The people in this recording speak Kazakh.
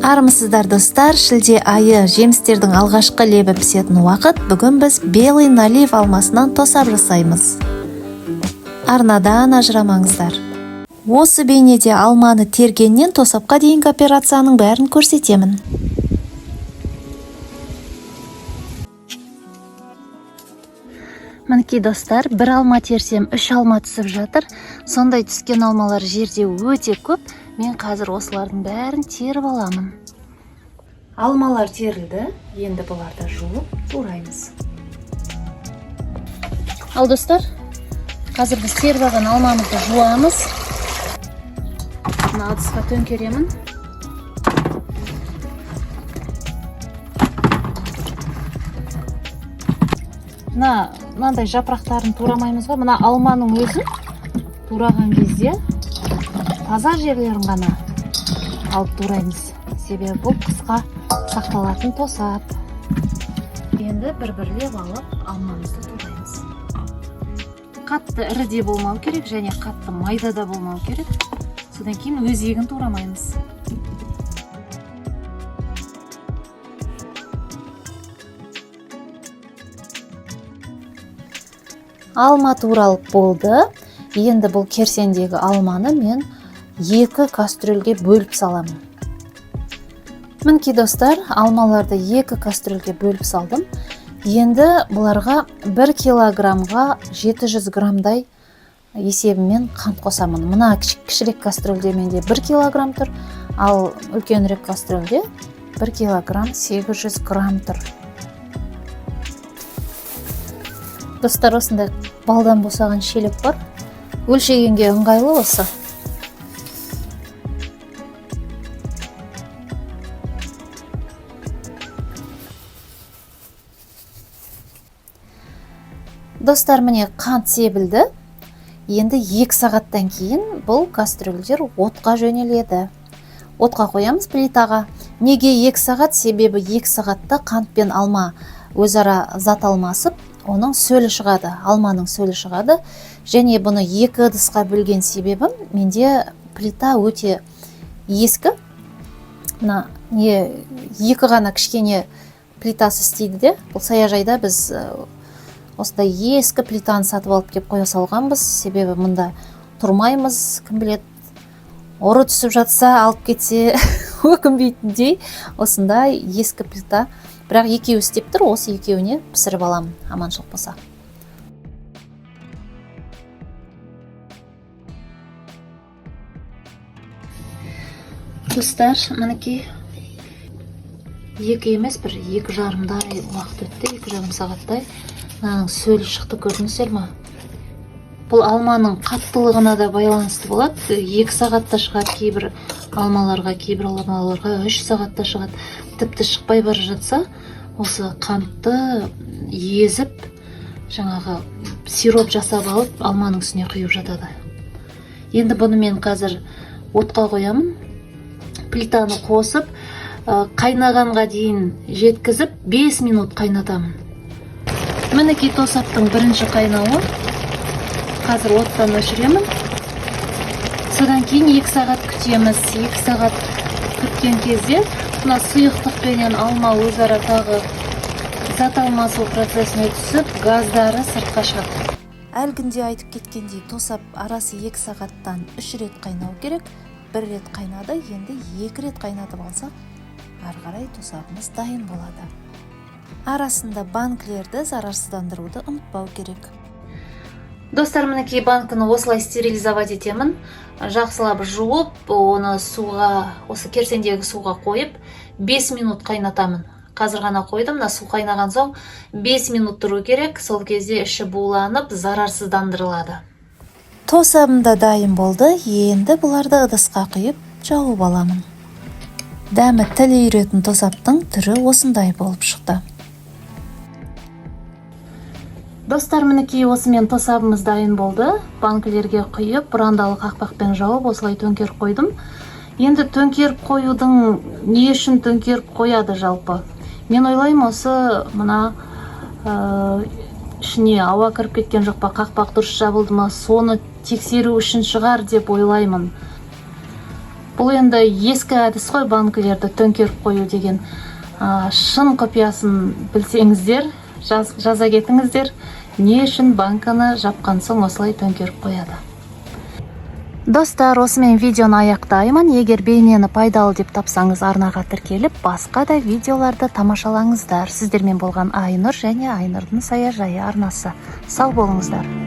Армысыздар достар, шілде айы жемістердің алғашқы лебі пісетін уақыт. Бүгін біз белый налив алмасынан тосап жасаймыз. Арнадан ажырамаңыздар. Осы бейнеде алманы тергеннен тосапқа дейінгі операцияның бәрін көрсетемін. Мінекей достар, бір алма терсем 3 алма түсіп жатыр. Сондай түскен алмалар жерде өте көп. Мен қазір осылардың бәрін теріп аламын. Алмалар терілді. Енді бұларды жуып тураймыз. Ал достар, қазір біз теріп алған алмамызды жуамыз. Мына ыдысқа төңкеремін. Мынандай жапырақтарын турамаймыз ғой. Мына алманың өзі тураған кезде таза жерлерін ғана алып тураймыз. Себебі бұл қысқа сақталатын тосап. Енді бір-бірлеп алып алмамызды тураймыз. Қатты ірі де болмау керек, және қатты майда да болмау керек. Содан кейін өзегін турамаймыз. Алма туралып болды. Енді бұл керсендегі алманы мен 2 кастрөлге бөліп саламын. Мінекей достар, алмаларды 2 кастрөлге бөліп салдым. Енді бұларға 1 килограммға 700 граммдай есебімен қант қосамын. Мына кішірек кастрөлде менде 1 килограмм тұр, ал үлкенірек кастрөлде 1 килограмм 800 грамм тұр. Достар, осындай балдан босаған шелек бар. Өлшегенге ыңғайлы осы. Достар, міне қант себілді. Енді 2 сағаттан кейін бұл кастрөлдер отқа жөнеледі. Отқа қоямыз плитаға. Неге 2 сағат? Себебі 2 сағатта қант пен алма өзара зат алмасып, оның сөлі шығады, алманың сөлі шығады. Және бұны 2 ыдысқа бөлген себебім, менде плита өте ескі. Мына 2 ғана кішкене плитасы істейді де. Бұл саяжайда біз осындай ескі плитаны сатып алып кеп қоя салғанбыз. Себебі мұнда тұрмаймыз, кім білет, ұры түсіп жатса, алып кетсе өкінбейтіндей осындай ескі плита. Бірақ екеуі істеп тұр, осы екеуіне пісіріп аламын, аманшылық болса. Достар, мінекей 2 емес, 2,5-дай уақыт өтті, 2,5 сағаттай. Мынаның сөлі шықты, көрдіңіздер ме? Бұл алманың қаттылығына да байланысты болады. 2 сағатта шығады кейбір алмаларға, кейбір алмаларға 3 сағатта шығады. Тіпті шықпай бара жатса, осы қантты езіп, жаңағы сироп жасап алып, алманың үстіне құйып жатады. Енді бұны мен қазір отқа қоямын. Плитаны қосып, қайнағанға дейін жеткізіп, 5 минут қайнатамын. Мінекей тосаптың бірінші қайнауы. Қазір оттан өшіремін. Содан кейін 2 сағат күтеміз. 2 сағат күткен кезде мына сұйықтықпенен алма өзара тағы зат алмасу процесіне түсіп, газдары сыртқа шығады. Әлгінде айтып кеткендей, тосап арасы 2 сағаттан 3 рет қайнау керек. 1 рет қайнады, енді 2 рет қайнатып алсақ, ары қарай тосабымыз дайын болады. Арасында банкілерді зарарсыздандыруды ұмытпау керек. Достар, мінекей банкіні осылай стерилизовать етемін. Жақсылап жуып, оны суға, осы керсендегі суға қойып, 5 минут қайнатамын. Қазір ғана қойдым, су қайнаған соң 5 минут тұру керек. Сол кезде іші буланып, зарарсыздандырылады. Тосабым да дайын болды. Енді бұларды ыдысқа құйып, жауып аламын. Дәмі тіл үйретін тосаптың түрі осындай болып шықты. Достар, мінекей осымен тосабымыз дайын болды. Банкілерге құйып, бұрандалы қақпақпен жауып, осылай төңкеріп қойдым. Енді төңкеріп қоюдың не үшін төңкеріп қояды жалпы? Мен ойлаймын, осы мына ішіне ауа кіріп кеткен жоқ па, қақпақ дұрыс жабылды ма, соны тексеру үшін шығар деп ойлаймын. Бұл енді ескі әдіс қой, банкілерді төңкеріп қою деген. Шын құпиясын білсеңіздер, жаза кетіңіздер, не үшін банканы жапқан соң осылай төңкеріп қояды. Достар, осымен видеоны аяқтаймын. Егер бейнені пайдалы деп тапсаңыз, арнаға тіркеліп, басқа да видеоларды тамашалаңыздар. Сіздермен болған Айнұр және Айнұрдың саяжайы арнасы. Сау болыңыздар.